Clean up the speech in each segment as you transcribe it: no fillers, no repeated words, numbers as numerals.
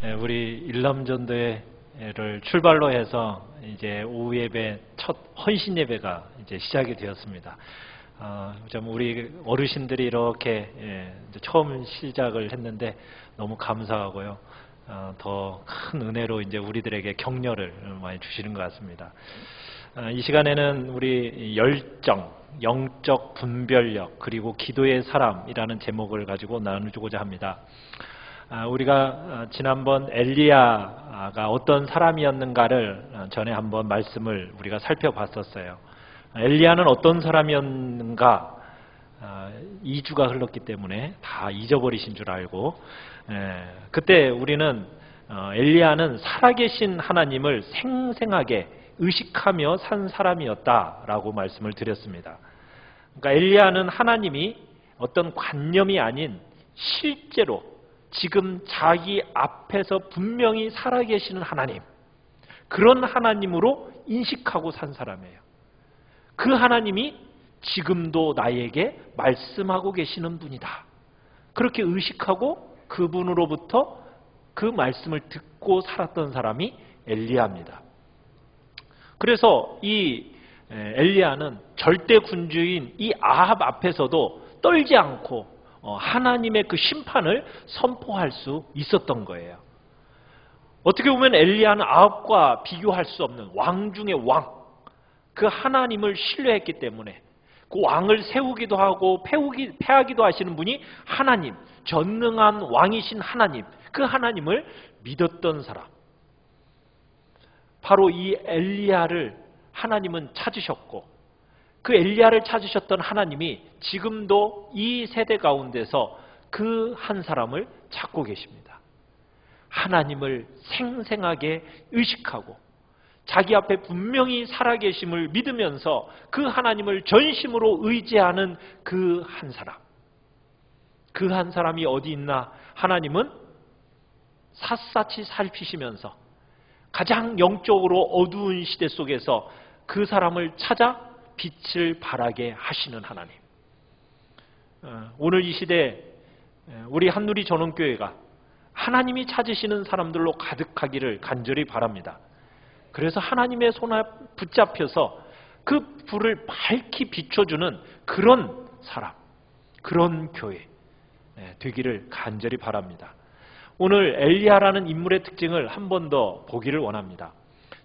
우리 일남전도회를 출발로 해서 이제 오후 예배 첫 헌신 예배가 이제 시작이 되었습니다. 좀 우리 어르신들이 이렇게 이제 처음 시작을 했는데 너무 감사하고요. 더 큰 은혜로 이제 우리들에게 격려를 많이 주시는 것 같습니다. 이 시간에는 우리 열정, 영적 분별력, 그리고 기도의 사람이라는 제목을 가지고 나누고자 합니다. 우리가 지난번 엘리야가 어떤 사람이었는가를 전에 한번 말씀을 우리가 살펴봤었어요. 엘리야는 어떤 사람이었는가 2주가 흘렀기 때문에 다 잊어버리신 줄 알고, 그때 우리는 엘리야는 살아계신 하나님을 생생하게 의식하며 산 사람이었다라고 말씀을 드렸습니다. 그러니까 엘리야는 하나님이 어떤 관념이 아닌 실제로 지금 자기 앞에서 분명히 살아계시는 하나님, 그런 하나님으로 인식하고 산 사람이에요. 그 하나님이 지금도 나에게 말씀하고 계시는 분이다. 그렇게 의식하고 그분으로부터 그 말씀을 듣고 살았던 사람이 엘리야입니다. 그래서 이 엘리야는 절대 군주인 이 아합 앞에서도 떨지 않고 하나님의 그 심판을 선포할 수 있었던 거예요. 어떻게 보면 엘리야는 아합과 비교할 수 없는 왕 중의 왕, 그 하나님을 신뢰했기 때문에 그 왕을 세우기도 하고 패하기도 하시는 분이 하나님, 전능한 왕이신 하나님, 그 하나님을 믿었던 사람. 바로 이 엘리야를 하나님은 찾으셨고, 그 엘리야를 찾으셨던 하나님이 지금도 이 세대 가운데서 그 한 사람을 찾고 계십니다. 하나님을 생생하게 의식하고 자기 앞에 분명히 살아계심을 믿으면서 그 하나님을 전심으로 의지하는 그 한 사람. 그 한 사람이 어디 있나? 하나님은 샅샅이 살피시면서 가장 영적으로 어두운 시대 속에서 그 사람을 찾아 빛을 발하게 하시는 하나님. 오늘 이 시대 우리 한누리 전원교회가 하나님이 찾으시는 사람들로 가득하기를 간절히 바랍니다. 그래서 하나님의 손에 붙잡혀서 그 불을 밝히 비춰주는 그런 사람, 그런 교회 되기를 간절히 바랍니다. 오늘 엘리야라는 인물의 특징을 한 번 더 보기를 원합니다.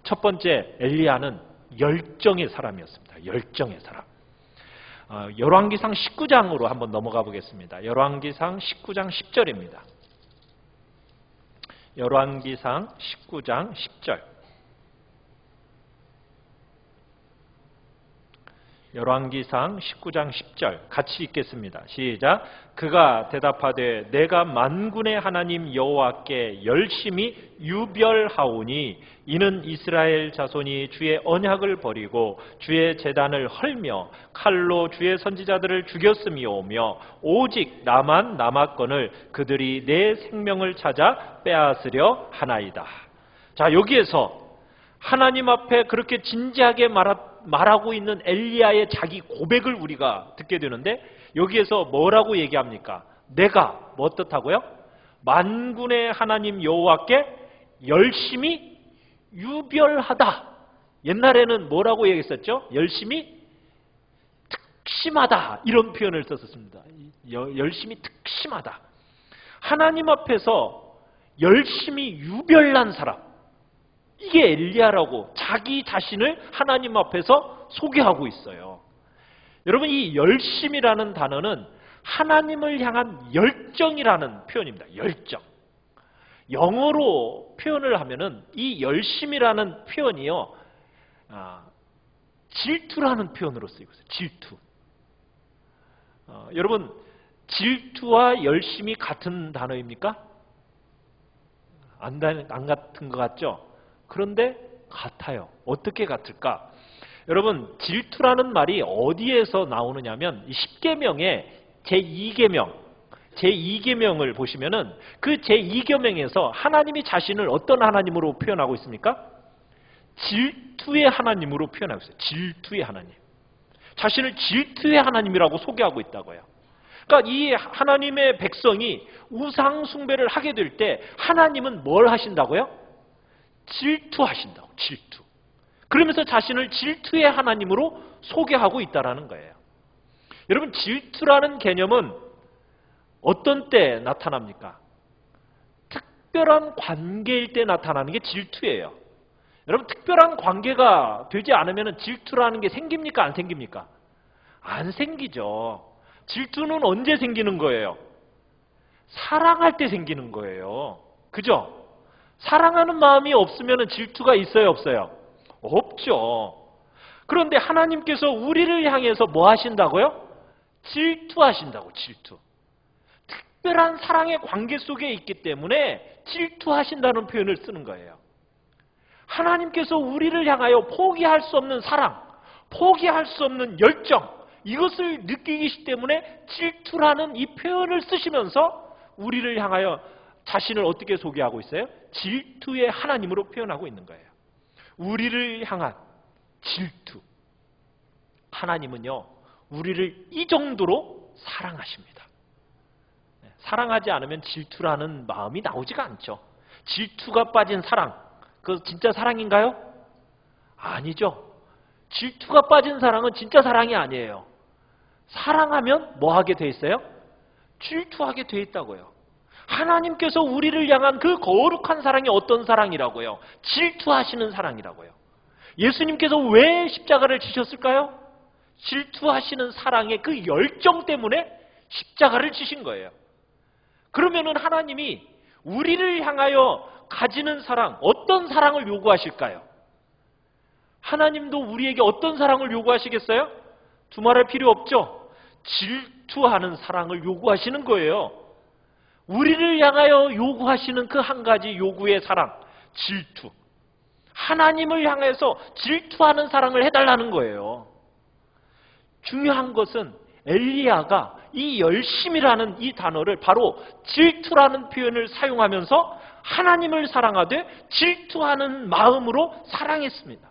첫 번째, 엘리야는 열정의 사람이었습니다. 열정의 사람. 열왕기상 19장으로 한번 넘어가 보겠습니다. 열왕기상 19장 10절입니다. 열왕기상 19장 10절. 열왕기상 19장 10절 같이 읽겠습니다. 시작. 그가 대답하되 내가 만군의 하나님 여호와께 열심히 유별하오니 이는 이스라엘 자손이 주의 언약을 버리고 주의 제단을 헐며 칼로 주의 선지자들을 죽였음이오며 오직 나만 남았거늘 그들이 내 생명을 찾아 빼앗으려 하나이다. 자, 여기에서 하나님 앞에 그렇게 진지하게 말하고 있는 엘리야의 자기 고백을 우리가 듣게 되는데, 여기에서 뭐라고 얘기합니까? 내가 뭐 어떻다고요? 만군의 하나님 여호와께 열심히 유별하다. 옛날에는 뭐라고 얘기했었죠? 열심히 특심하다, 이런 표현을 썼었습니다. 열심히 특심하다. 하나님 앞에서 열심히 유별난 사람, 이게 엘리야라고 자기 자신을 하나님 앞에서 소개하고 있어요. 여러분, 이 열심이라는 단어는 하나님을 향한 열정이라는 표현입니다. 열정. 영어로 표현을 하면은 이 열심이라는 표현이요, 질투라는 표현으로 쓰이고 있어요. 질투. 여러분, 질투와 열심이 같은 단어입니까? 안 같은 것 같죠? 그런데 같아요. 어떻게 같을까? 여러분, 질투라는 말이 어디에서 나오느냐면 10계명의 제2계명을 보시면은 그 제2계명에서 하나님이 자신을 어떤 하나님으로 표현하고 있습니까? 질투의 하나님으로 표현하고 있어요. 질투의 하나님. 자신을 질투의 하나님이라고 소개하고 있다고요. 그러니까 이 하나님의 백성이 우상 숭배를 하게 될 때 하나님은 뭘 하신다고요? 질투하신다고. 질투. 그러면서 자신을 질투의 하나님으로 소개하고 있다는 거예요. 여러분, 질투라는 개념은 어떤 때 나타납니까? 특별한 관계일 때 나타나는 게 질투예요. 여러분, 특별한 관계가 되지 않으면 질투라는 게 생깁니까? 안 생깁니까? 안 생기죠. 질투는 언제 생기는 거예요? 사랑할 때 생기는 거예요. 그죠? 사랑하는 마음이 없으면 질투가 있어요, 없어요? 없죠. 그런데 하나님께서 우리를 향해서 뭐 하신다고요? 질투하신다고. 질투. 특별한 사랑의 관계 속에 있기 때문에 질투하신다는 표현을 쓰는 거예요. 하나님께서 우리를 향하여 포기할 수 없는 사랑, 포기할 수 없는 열정, 이것을 느끼기 때문에 질투라는 이 표현을 쓰시면서 우리를 향하여 자신을 어떻게 소개하고 있어요? 질투의 하나님으로 표현하고 있는 거예요. 우리를 향한 질투. 하나님은요, 우리를 이 정도로 사랑하십니다. 사랑하지 않으면 질투라는 마음이 나오지가 않죠. 질투가 빠진 사랑, 그거 진짜 사랑인가요? 아니죠. 질투가 빠진 사랑은 진짜 사랑이 아니에요. 사랑하면 뭐 하게 돼 있어요? 질투하게 돼 있다고요. 하나님께서 우리를 향한 그 거룩한 사랑이 어떤 사랑이라고요? 질투하시는 사랑이라고요. 예수님께서 왜 십자가를 지셨을까요? 질투하시는 사랑의 그 열정 때문에 십자가를 지신 거예요. 그러면은 하나님이 우리를 향하여 가지는 사랑, 어떤 사랑을 요구하실까요? 하나님도 우리에게 어떤 사랑을 요구하시겠어요? 두말할 필요 없죠? 질투하는 사랑을 요구하시는 거예요. 우리를 향하여 요구하시는 그 한 가지 요구의 사랑, 질투. 하나님을 향해서 질투하는 사랑을 해달라는 거예요. 중요한 것은 엘리야가 이 열심이라는 이 단어를 바로 질투라는 표현을 사용하면서 하나님을 사랑하되 질투하는 마음으로 사랑했습니다.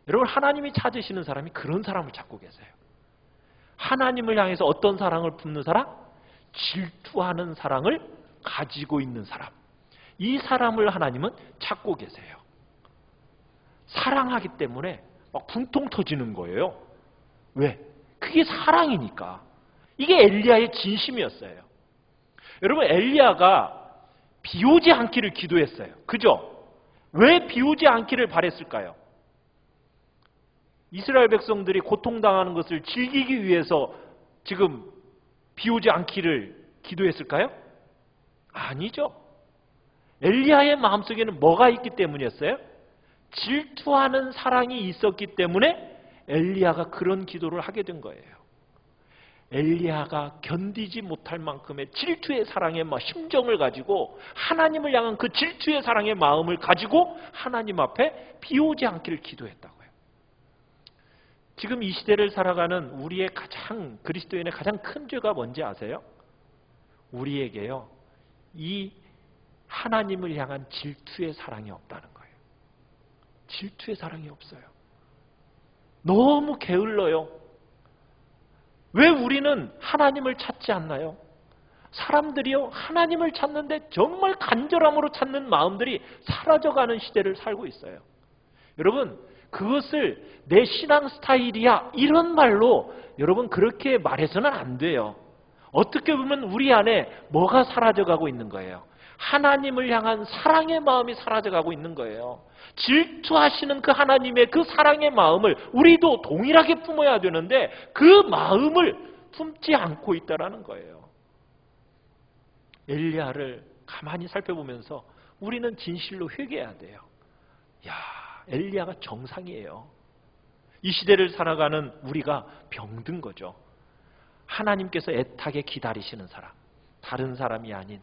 여러분, 하나님이 찾으시는 사람이 그런 사람을 찾고 계세요. 하나님을 향해서 어떤 사랑을 품는 사람? 질투하는 사랑을 가지고 있는 사람. 이 사람을 하나님은 찾고 계세요. 사랑하기 때문에 막 분통 터지는 거예요. 왜? 그게 사랑이니까. 이게 엘리야의 진심이었어요. 여러분, 엘리야가 비 오지 않기를 기도했어요. 그죠? 왜 비 오지 않기를 바랬을까요? 이스라엘 백성들이 고통당하는 것을 즐기기 위해서 지금 비 오지 않기를 기도했을까요? 아니죠. 엘리야의 마음속에는 뭐가 있기 때문이었어요? 질투하는 사랑이 있었기 때문에 엘리야가 그런 기도를 하게 된 거예요. 엘리야가 견디지 못할 만큼의 질투의 사랑의 심정을 가지고 하나님을 향한 그 질투의 사랑의 마음을 가지고 하나님 앞에 비 오지 않기를 기도했다고요. 지금 이 시대를 살아가는 우리의 그리스도인의 가장 큰 죄가 뭔지 아세요? 우리에게요, 이 하나님을 향한 질투의 사랑이 없다는 거예요. 질투의 사랑이 없어요. 너무 게을러요. 왜 우리는 하나님을 찾지 않나요? 사람들이요, 하나님을 찾는데 정말 간절함으로 찾는 마음들이 사라져가는 시대를 살고 있어요. 여러분, 그것을 내 신앙 스타일이야 이런 말로 여러분 그렇게 말해서는 안 돼요. 어떻게 보면 우리 안에 뭐가 사라져가고 있는 거예요? 하나님을 향한 사랑의 마음이 사라져가고 있는 거예요. 질투하시는 그 하나님의 그 사랑의 마음을 우리도 동일하게 품어야 되는데 그 마음을 품지 않고 있다는 거예요. 엘리야를 가만히 살펴보면서 우리는 진실로 회개해야 돼요. 야, 엘리야가 정상이에요. 이 시대를 살아가는 우리가 병든 거죠. 하나님께서 애타게 기다리시는 사람, 다른 사람이 아닌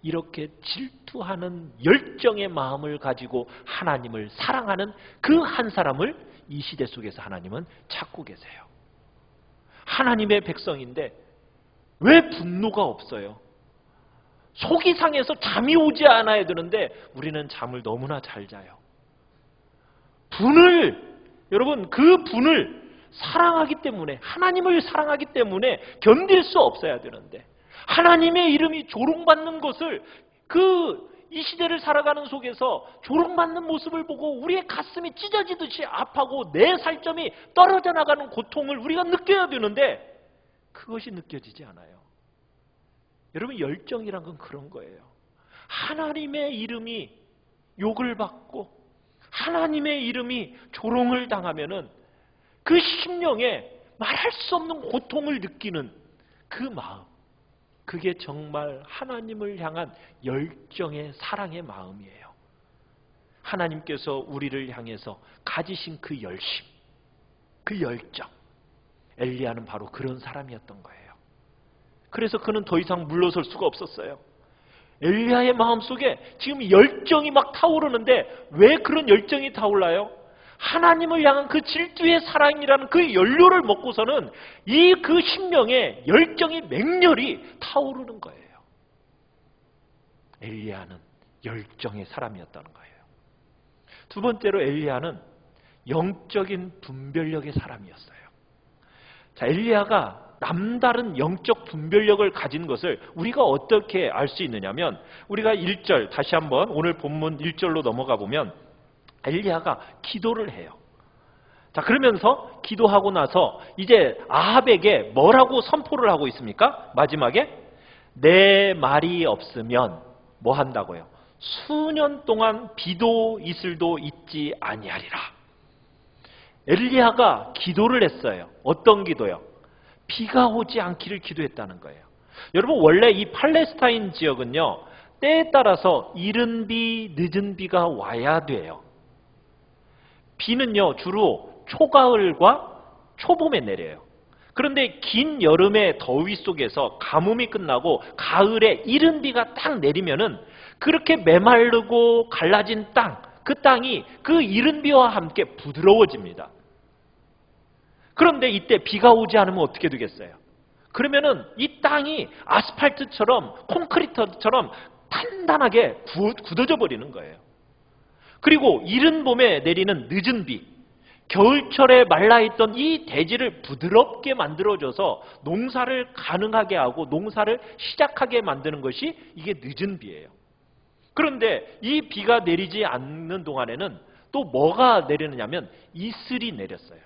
이렇게 질투하는 열정의 마음을 가지고 하나님을 사랑하는 그 한 사람을 이 시대 속에서 하나님은 찾고 계세요. 하나님의 백성인데 왜 분노가 없어요? 속이 상해서 잠이 오지 않아야 되는데 우리는 잠을 너무나 잘 자요. 여러분 그 분을 사랑하기 때문에, 하나님을 사랑하기 때문에 견딜 수 없어야 되는데, 하나님의 이름이 조롱받는 것을, 이 시대를 살아가는 속에서 조롱받는 모습을 보고 우리의 가슴이 찢어지듯이 아파하고 내 살점이 떨어져 나가는 고통을 우리가 느껴야 되는데 그것이 느껴지지 않아요. 여러분, 열정이란 건 그런 거예요. 하나님의 이름이 욕을 받고 하나님의 이름이 조롱을 당하면은 그 심령에 말할 수 없는 고통을 느끼는 그 마음, 그게 정말 하나님을 향한 열정의 사랑의 마음이에요. 하나님께서 우리를 향해서 가지신 그 열심, 그 열정, 엘리야는 바로 그런 사람이었던 거예요. 그래서 그는 더 이상 물러설 수가 없었어요. 엘리야의 마음속에 지금 열정이 막 타오르는데 왜 그런 열정이 타올라요? 하나님을 향한 그 질투의 사랑이라는 그 연료를 먹고서는 그 심령에 열정이 맹렬히 타오르는 거예요. 엘리야는 열정의 사람이었다는 거예요. 두 번째로 엘리야는 영적인 분별력의 사람이었어요. 자, 엘리야가 남다른 영적 분별력을 가진 것을 우리가 어떻게 알 수 있느냐면, 우리가 1절, 다시 한번 오늘 본문 1절로 넘어가 보면 엘리야가 기도를 해요. 자, 그러면서 기도하고 나서 이제 아합에게 뭐라고 선포를 하고 있습니까? 마지막에 내 말이 없으면 뭐 한다고요? 수년 동안 비도 이슬도 있지 아니하리라. 엘리야가 기도를 했어요. 어떤 기도요? 비가 오지 않기를 기도했다는 거예요. 여러분, 원래 이 팔레스타인 지역은요, 때에 따라서 이른 비, 늦은 비가 와야 돼요. 비는요, 주로 초가을과 초봄에 내려요. 그런데 긴 여름의 더위 속에서 가뭄이 끝나고 가을에 이른 비가 딱 내리면은 그렇게 메마르고 갈라진 땅, 그 땅이 그 이른 비와 함께 부드러워집니다. 그런데 이때 비가 오지 않으면 어떻게 되겠어요? 그러면은 이 땅이 아스팔트처럼, 콘크리트처럼 단단하게 굳어져 버리는 거예요. 그리고 이른 봄에 내리는 늦은 비, 겨울철에 말라있던 이 대지를 부드럽게 만들어줘서 농사를 가능하게 하고 농사를 시작하게 만드는 것이 이게 늦은 비예요. 그런데 이 비가 내리지 않는 동안에는 또 뭐가 내리느냐면 이슬이 내렸어요.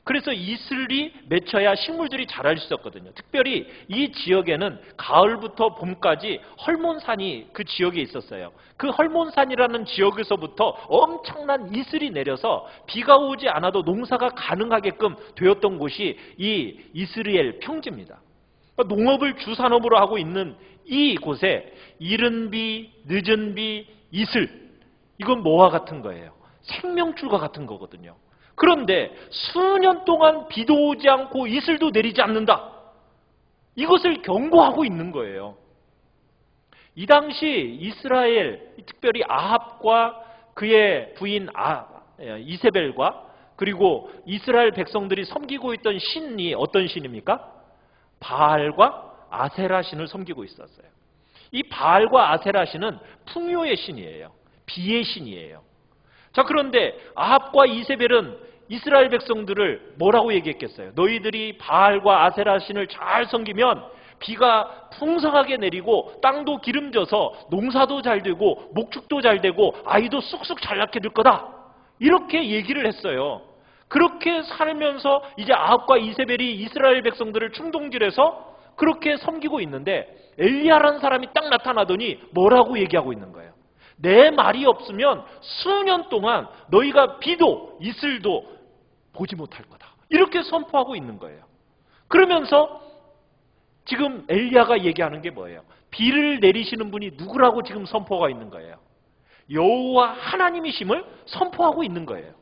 그래서 이슬이 맺혀야 식물들이 자랄 수 있었거든요. 특별히 이 지역에는 가을부터 봄까지 헐몬산이 그 지역에 있었어요. 그 헐몬산이라는 지역에서부터 엄청난 이슬이 내려서 비가 오지 않아도 농사가 가능하게끔 되었던 곳이 이 이스라엘 평지입니다. 그러니까 농업을 주산업으로 하고 있는 이 곳에 이른 비, 늦은 비, 이슬, 이건 뭐와 같은 거예요? 생명줄과 같은 거거든요. 그런데 수년 동안 비도 오지 않고 이슬도 내리지 않는다. 이것을 경고하고 있는 거예요. 이 당시 이스라엘, 특별히 아합과 그의 부인 이세벨과 그리고 이스라엘 백성들이 섬기고 있던 신이 어떤 신입니까? 바알과 아세라 신을 섬기고 있었어요. 이 바알과 아세라 신은 풍요의 신이에요. 비의 신이에요. 자, 그런데 아합과 이세벨은 이스라엘 백성들을 뭐라고 얘기했겠어요? 너희들이 바알과 아세라 신을 잘 섬기면 비가 풍성하게 내리고 땅도 기름져서 농사도 잘 되고 목축도 잘 되고 아이도 쑥쑥 잘 낳게 될 거다. 이렇게 얘기를 했어요. 그렇게 살면서 이제 아합과 이세벨이 이스라엘 백성들을 충동질해서 그렇게 섬기고 있는데 엘리야라는 사람이 딱 나타나더니 뭐라고 얘기하고 있는 거예요? 내 말이 없으면 수년 동안 너희가 비도 이슬도 보지 못할 거다. 이렇게 선포하고 있는 거예요. 그러면서 지금 엘리야가 얘기하는 게 뭐예요? 비를 내리시는 분이 누구라고 지금 선포가 있는 거예요? 여호와 하나님이심을 선포하고 있는 거예요.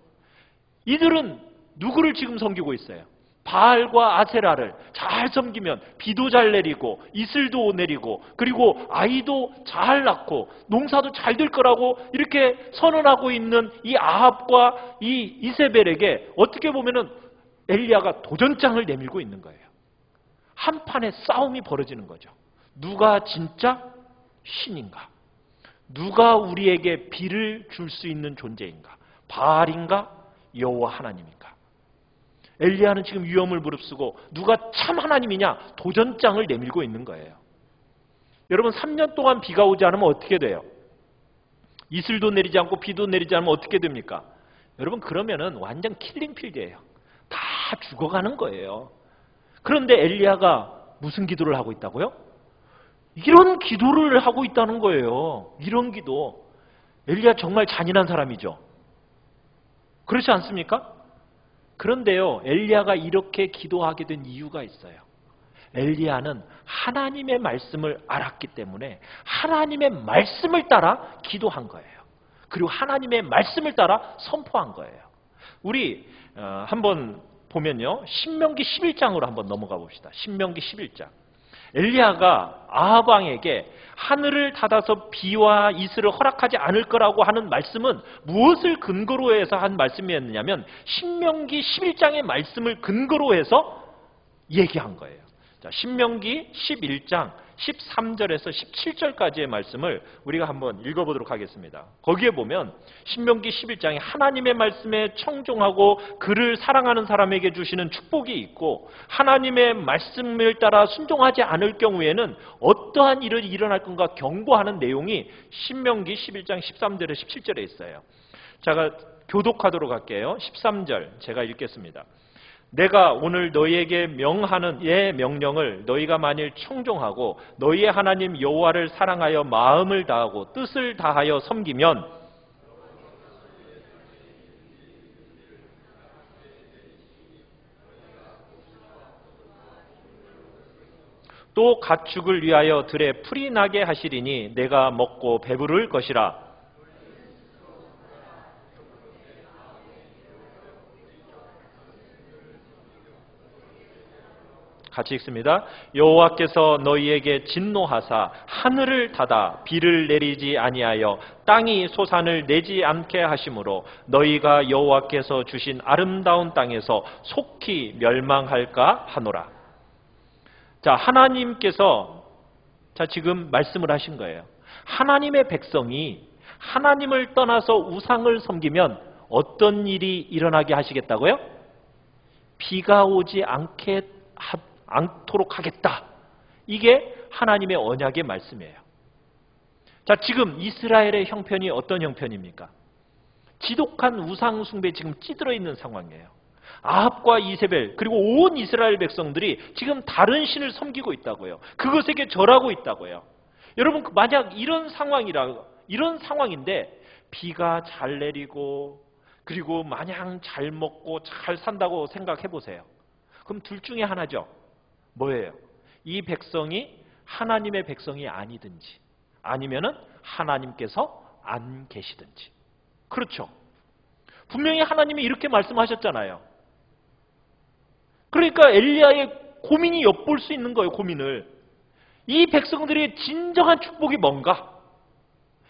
이들은 누구를 지금 섬기고 있어요? 바알과 아세라를 잘 섬기면 비도 잘 내리고 이슬도 내리고 그리고 아이도 잘 낳고 농사도 잘 될 거라고 이렇게 선언하고 있는 이 아합과 이 이세벨에게 어떻게 보면은 엘리야가 도전장을 내밀고 있는 거예요. 한판의 싸움이 벌어지는 거죠. 누가 진짜 신인가? 누가 우리에게 비를 줄 수 있는 존재인가? 바알인가? 여호와 하나님인가? 엘리야는 지금 위험을 무릅쓰고 누가 참 하나님이냐 도전장을 내밀고 있는 거예요. 여러분 3년 동안 비가 오지 않으면 어떻게 돼요? 이슬도 내리지 않고 비도 내리지 않으면 어떻게 됩니까? 여러분 그러면은 완전 킬링필드예요. 다 죽어가는 거예요. 그런데 엘리야가 무슨 기도를 하고 있다고요? 이런 기도를 하고 있다는 거예요. 이런 기도. 엘리야 정말 잔인한 사람이죠. 그렇지 않습니까? 그런데요, 엘리야가 이렇게 기도하게 된 이유가 있어요. 엘리야는 하나님의 말씀을 알았기 때문에 하나님의 말씀을 따라 기도한 거예요. 그리고 하나님의 말씀을 따라 선포한 거예요. 우리 한번 보면요, 신명기 11장으로 한번 넘어가 봅시다. 신명기 11장. 엘리야가 아합 왕에게 하늘을 닫아서 비와 이슬을 허락하지 않을 거라고 하는 말씀은 무엇을 근거로 해서 한 말씀이었느냐면 신명기 11장의 말씀을 근거로 해서 얘기한 거예요. 자, 신명기 11장 13절에서 17절까지의 말씀을 우리가 한번 읽어보도록 하겠습니다. 거기에 보면 신명기 11장에 하나님의 말씀에 청종하고 그를 사랑하는 사람에게 주시는 축복이 있고 하나님의 말씀을 따라 순종하지 않을 경우에는 어떠한 일이 일어날 건가 경고하는 내용이 신명기 11장 13절에 17절에 있어요. 제가 교독하도록 할게요. 13절 제가 읽겠습니다. 내가 오늘 너희에게 명하는 예 명령을 너희가 만일 청종하고 너희의 하나님 여호와를 사랑하여 마음을 다하고 뜻을 다하여 섬기면 또 가축을 위하여 들에 풀이 나게 하시리니 내가 먹고 배부를 것이라. 같이 읽습니다. 여호와께서 너희에게 진노하사 하늘을 닫아 비를 내리지 아니하여 땅이 소산을 내지 않게 하심으로 너희가 여호와께서 주신 아름다운 땅에서 속히 멸망할까 하노라. 자, 하나님께서 지금 말씀을 하신 거예요. 하나님의 백성이 하나님을 떠나서 우상을 섬기면 어떤 일이 일어나게 하시겠다고요? 비가 오지 않도록 하겠다. 이게 하나님의 언약의 말씀이에요. 자, 지금 이스라엘의 형편이 어떤 형편입니까? 지독한 우상 숭배에 지금 찌들어 있는 상황이에요. 아합과 이세벨 그리고 온 이스라엘 백성들이 지금 다른 신을 섬기고 있다고요. 그것에게 절하고 있다고요. 여러분 만약 이런 상황인데 비가 잘 내리고 그리고 마냥 잘 먹고 잘 산다고 생각해 보세요. 그럼 둘 중에 하나죠. 뭐예요? 이 백성이 하나님의 백성이 아니든지 아니면은 하나님께서 안 계시든지. 그렇죠. 분명히 하나님이 이렇게 말씀하셨잖아요. 그러니까 엘리야의 고민이 엿볼 수 있는 거예요. 고민을. 이 백성들의 진정한 축복이 뭔가?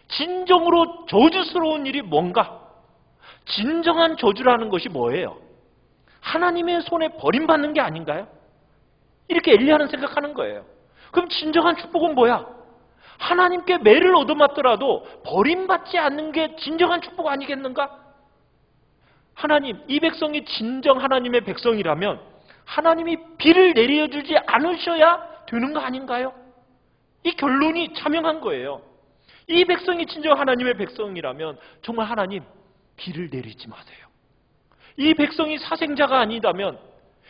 진정으로 저주스러운 일이 뭔가? 진정한 저주라는 것이 뭐예요? 하나님의 손에 버림받는 게 아닌가요? 이렇게 엘리야는 생각하는 거예요. 그럼 진정한 축복은 뭐야? 하나님께 매를 얻어맞더라도 버림받지 않는 게 진정한 축복 아니겠는가? 하나님, 이 백성이 진정 하나님의 백성이라면 하나님이 비를 내려주지 않으셔야 되는 거 아닌가요? 이 결론이 자명한 거예요. 이 백성이 진정 하나님의 백성이라면 정말 하나님 비를 내리지 마세요. 이 백성이 사생자가 아니다면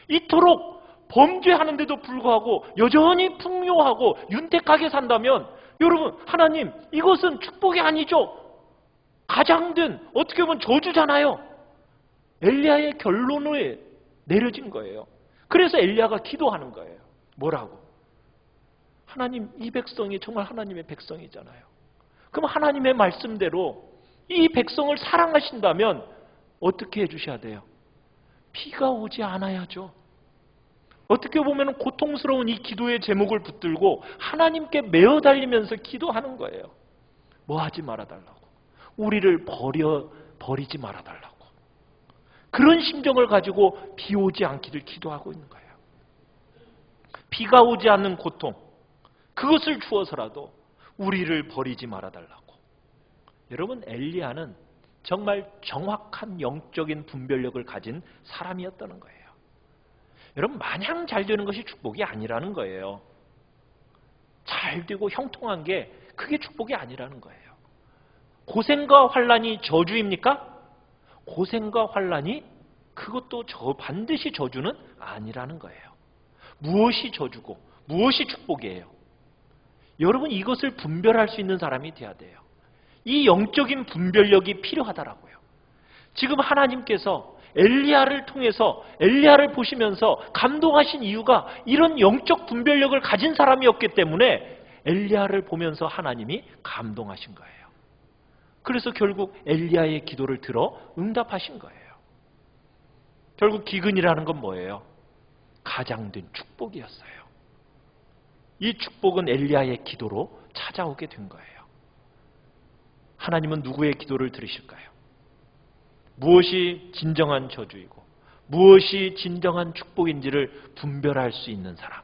이토록 범죄하는데도 불구하고 여전히 풍요하고 윤택하게 산다면 여러분 하나님 이것은 축복이 아니죠. 가장된 어떻게 보면 저주잖아요. 엘리야의 결론을 내려진 거예요. 그래서 엘리야가 기도하는 거예요. 뭐라고? 하나님 이 백성이 정말 하나님의 백성이잖아요. 그럼 하나님의 말씀대로 이 백성을 사랑하신다면 어떻게 해주셔야 돼요? 비가 오지 않아야죠. 어떻게 보면 고통스러운 이 기도의 제목을 붙들고 하나님께 매어 달리면서 기도하는 거예요. 뭐 하지 말아달라고. 우리를 버리지 말아달라고. 그런 심정을 가지고 비 오지 않기를 기도하고 있는 거예요. 비가 오지 않는 고통, 그것을 주어서라도 우리를 버리지 말아달라고. 여러분 엘리야는 정말 정확한 영적인 분별력을 가진 사람이었다는 거예요. 여러분, 마냥 잘 되는 것이 축복이 아니라는 거예요. 잘 되고 형통한 게 그게 축복이 아니라는 거예요. 고생과 환난이 저주입니까? 고생과 환난이 그것도 반드시 저주는 아니라는 거예요. 무엇이 저주고 무엇이 축복이에요? 여러분, 이것을 분별할 수 있는 사람이 돼야 돼요. 이 영적인 분별력이 필요하다라고요. 지금 하나님께서 엘리야를 통해서 엘리야를 보시면서 감동하신 이유가 이런 영적 분별력을 가진 사람이었기 때문에 엘리야를 보면서 하나님이 감동하신 거예요. 그래서 결국 엘리야의 기도를 들어 응답하신 거예요. 결국 기근이라는 건 뭐예요? 가장된 축복이었어요. 이 축복은 엘리야의 기도로 찾아오게 된 거예요. 하나님은 누구의 기도를 들으실까요? 무엇이 진정한 저주이고 무엇이 진정한 축복인지를 분별할 수 있는 사람,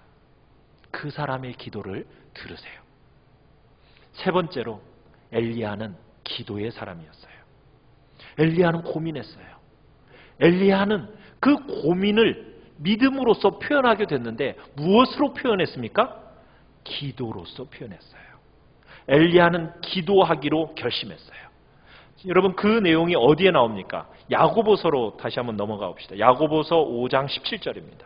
그 사람의 기도를 들으세요. 세 번째로, 엘리야는 기도의 사람이었어요. 엘리야는 고민했어요. 엘리야는 그 고민을 믿음으로써 표현하게 됐는데 무엇으로 표현했습니까? 기도로서 표현했어요. 엘리야는 기도하기로 결심했어요. 여러분, 그 내용이 어디에 나옵니까? 야고보서로 다시 한번 넘어가 봅시다. 야고보서 5장 17절입니다.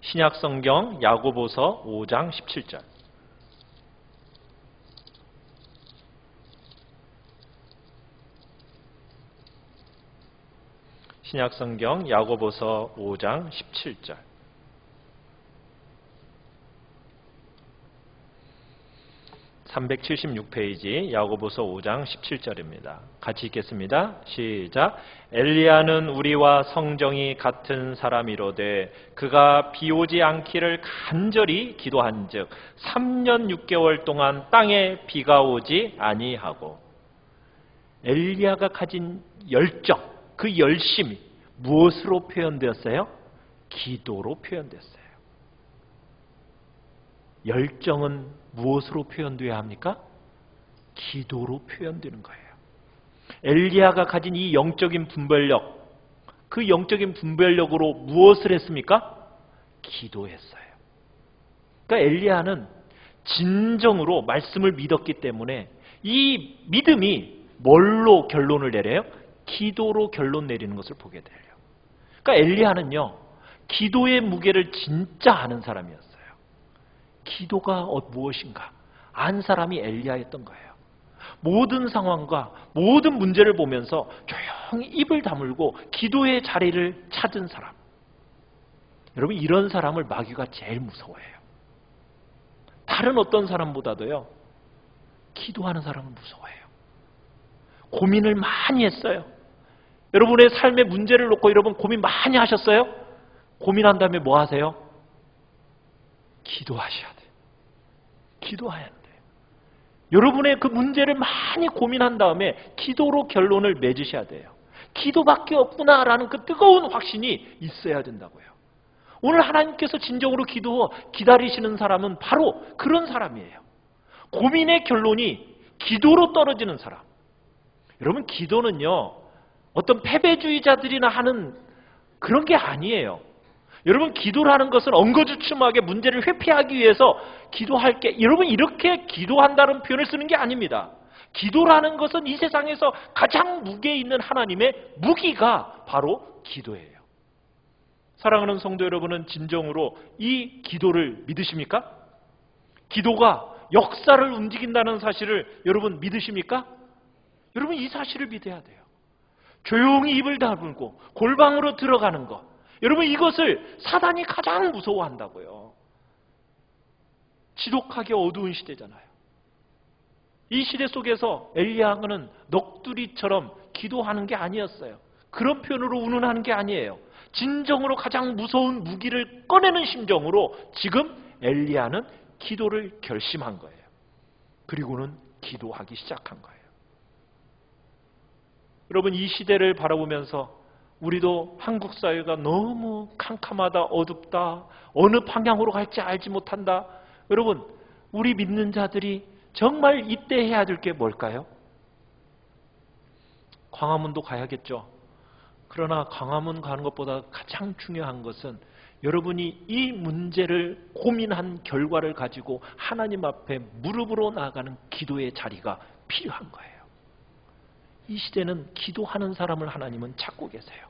신약성경 야고보서 5장 17절. 신약성경 야고보서 5장 17절. (376페이지) 야고보서 5장 17절입니다. 같이 읽겠습니다. 시작. 엘리야는 우리와 성정이 같은 사람이로되 그가 비 오지 않기를 간절히 기도한즉 3년 6개월 동안 땅에 비가 오지 아니하고. 엘리야가 가진 열정, 그 열심이 무엇으로 표현되었어요? 기도로 표현됐어요. 열정은 무엇으로 표현되어야 합니까? 기도로 표현되는 거예요. 엘리야가 가진 이 영적인 분별력, 그 영적인 분별력으로 무엇을 했습니까? 기도했어요. 그러니까 엘리야는 진정으로 말씀을 믿었기 때문에 이 믿음이 뭘로 결론을 내려요? 기도로 결론 내리는 것을 보게 돼요. 그러니까 엘리야는요, 기도의 무게를 진짜 아는 사람이었어요. 기도가 무엇인가 안 사람이 엘리야였던 거예요. 모든 상황과 모든 문제를 보면서 조용히 입을 다물고 기도의 자리를 찾은 사람. 여러분, 이런 사람을 마귀가 제일 무서워해요. 다른 어떤 사람보다도요, 기도하는 사람은 무서워해요. 고민을 많이 했어요. 여러분의 삶의 문제를 놓고 여러분 고민 많이 하셨어요? 고민한 다음에 뭐 하세요? 기도하셔야 돼요. 기도해야 돼요. 여러분의 그 문제를 많이 고민한 다음에 기도로 결론을 맺으셔야 돼요. 기도밖에 없구나라는 그 뜨거운 확신이 있어야 된다고요. 오늘 하나님께서 진정으로 기다리시는 사람은 바로 그런 사람이에요. 고민의 결론이 기도로 떨어지는 사람. 여러분, 기도는요, 어떤 패배주의자들이나 하는 그런 게 아니에요. 여러분, 기도를 하는 것은 엉거주춤하게 문제를 회피하기 위해서 기도할게, 여러분 이렇게 기도한다는 표현을 쓰는 게 아닙니다. 기도라는 것은 이 세상에서 가장 무게 있는 하나님의 무기가 바로 기도예요. 사랑하는 성도 여러분은 진정으로 이 기도를 믿으십니까? 기도가 역사를 움직인다는 사실을 여러분 믿으십니까? 여러분, 이 사실을 믿어야 돼요. 조용히 입을 다물고 골방으로 들어가는 것, 여러분 이것을 사단이 가장 무서워한다고요. 지독하게 어두운 시대잖아요. 이 시대 속에서 엘리야는 넋두리처럼 기도하는 게 아니었어요. 그런 표현으로 운운하는 게 아니에요. 진정으로 가장 무서운 무기를 꺼내는 심정으로 지금 엘리야는 기도를 결심한 거예요. 그리고는 기도하기 시작한 거예요. 여러분, 이 시대를 바라보면서 우리도 한국 사회가 너무 캄캄하다, 어둡다, 어느 방향으로 갈지 알지 못한다. 여러분, 우리 믿는 자들이 정말 이때 해야 될 게 뭘까요? 광화문도 가야겠죠. 그러나 광화문 가는 것보다 가장 중요한 것은 여러분이 이 문제를 고민한 결과를 가지고 하나님 앞에 무릎으로 나아가는 기도의 자리가 필요한 거예요. 이 시대는 기도하는 사람을 하나님은 찾고 계세요.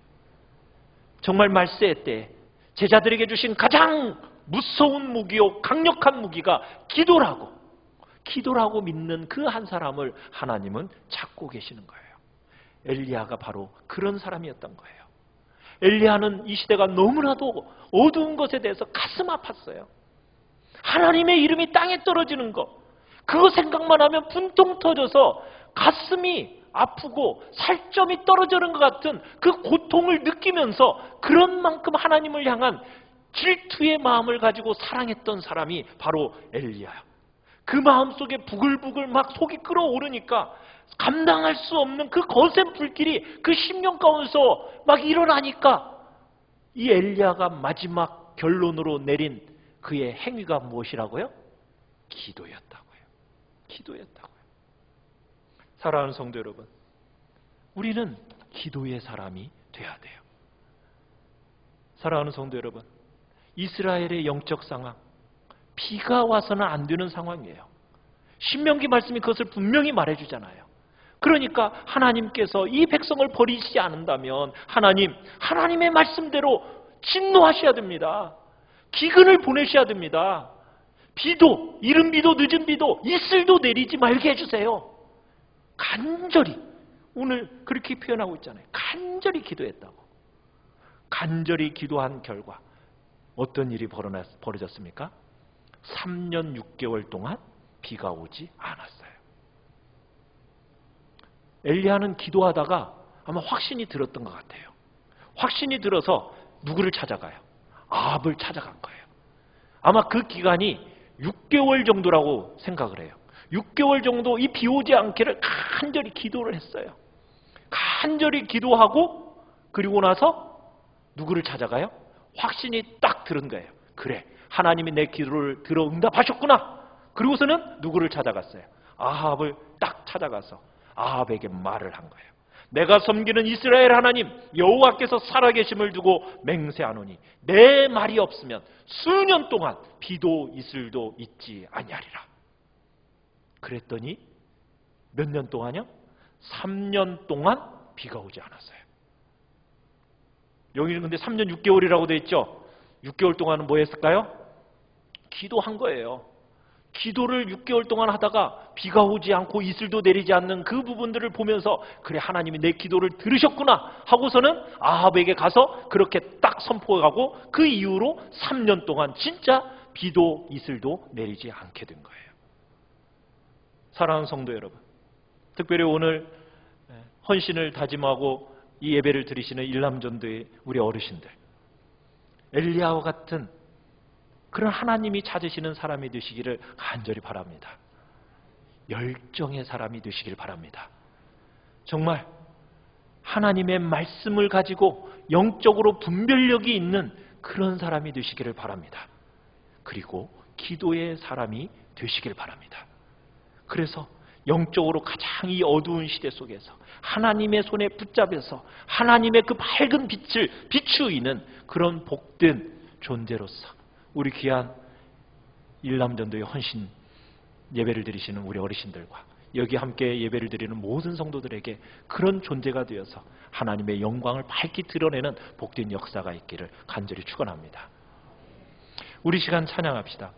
정말 말세 때 제자들에게 주신 가장 무서운 무기요 강력한 무기가 기도라고 믿는 그 한 사람을 하나님은 찾고 계시는 거예요. 엘리야가 바로 그런 사람이었던 거예요. 엘리야는 이 시대가 너무나도 어두운 것에 대해서 가슴 아팠어요. 하나님의 이름이 땅에 떨어지는 것, 그거 생각만 하면 분통 터져서 가슴이 아프고 살점이 떨어지는 것 같은 그 고통을 느끼면서 그런 만큼 하나님을 향한 질투의 마음을 가지고 사랑했던 사람이 바로 엘리야예요. 그 마음속에 부글부글 막 속이 끓어오르니까 감당할 수 없는 그 거센 불길이 그 심령 가운데서 막 일어나니까 이 엘리야가 마지막 결론으로 내린 그의 행위가 무엇이라고요? 기도였다고요. 기도였다고요. 사랑하는 성도 여러분, 우리는 기도의 사람이 돼야 돼요. 사랑하는 성도 여러분, 이스라엘의 영적 상황, 비가 와서는 안 되는 상황이에요. 신명기 말씀이 그것을 분명히 말해주잖아요. 그러니까 하나님께서 이 백성을 버리시지 않는다면 하나님의 말씀대로 진노하셔야 됩니다. 기근을 보내셔야 됩니다. 비도, 이른 비도 늦은 비도 이슬도 내리지 말게 해주세요. 간절히, 오늘 그렇게 표현하고 있잖아요. 간절히 기도했다고. 간절히 기도한 결과 어떤 일이 벌어졌습니까? 3년 6개월 동안 비가 오지 않았어요. 엘리야는 기도하다가 아마 확신이 들었던 것 같아요. 확신이 들어서 누구를 찾아가요? 아합을 찾아간 거예요. 아마 그 기간이 6개월 정도라고 생각을 해요. 6개월 정도 이 비 오지 않기를 간절히 기도를 했어요. 간절히 기도하고 그리고 나서 누구를 찾아가요? 확신이 딱 들은 거예요. 그래, 하나님이 내 기도를 들어 응답하셨구나. 그리고서는 누구를 찾아갔어요? 아합을 딱 찾아가서 아합에게 말을 한 거예요. 내가 섬기는 이스라엘 하나님 여호와께서 살아계심을 두고 맹세하노니 내 말이 없으면 수년 동안 비도 이슬도 있지 아니하리라. 그랬더니 몇 년 동안요? 3년 동안 비가 오지 않았어요. 여기는 근데 3년 6개월이라고 되어 있죠. 6개월 동안은 뭐 했을까요? 기도한 거예요. 기도를 6개월 동안 하다가 비가 오지 않고 이슬도 내리지 않는 그 부분들을 보면서 그래, 하나님이 내 기도를 들으셨구나 하고서는 아합에게 가서 그렇게 딱 선포하고 그 이후로 3년 동안 진짜 비도 이슬도 내리지 않게 된 거예요. 사랑하는 성도 여러분, 특별히 오늘 헌신을 다짐하고 이 예배를 드리시는 일남전도의 우리 어르신들, 엘리야와 같은 그런 하나님이 찾으시는 사람이 되시기를 간절히 바랍니다. 열정의 사람이 되시길 바랍니다. 정말 하나님의 말씀을 가지고 영적으로 분별력이 있는 그런 사람이 되시기를 바랍니다. 그리고 기도의 사람이 되시길 바랍니다. 그래서 영적으로 가장 이 어두운 시대 속에서 하나님의 손에 붙잡혀서 하나님의 그 밝은 빛을 비추이는 그런 복된 존재로서 우리 귀한 일남전도의 헌신 예배를 드리시는 우리 어르신들과 여기 함께 예배를 드리는 모든 성도들에게 그런 존재가 되어서 하나님의 영광을 밝히 드러내는 복된 역사가 있기를 간절히 축원합니다. 우리 시간 찬양합시다.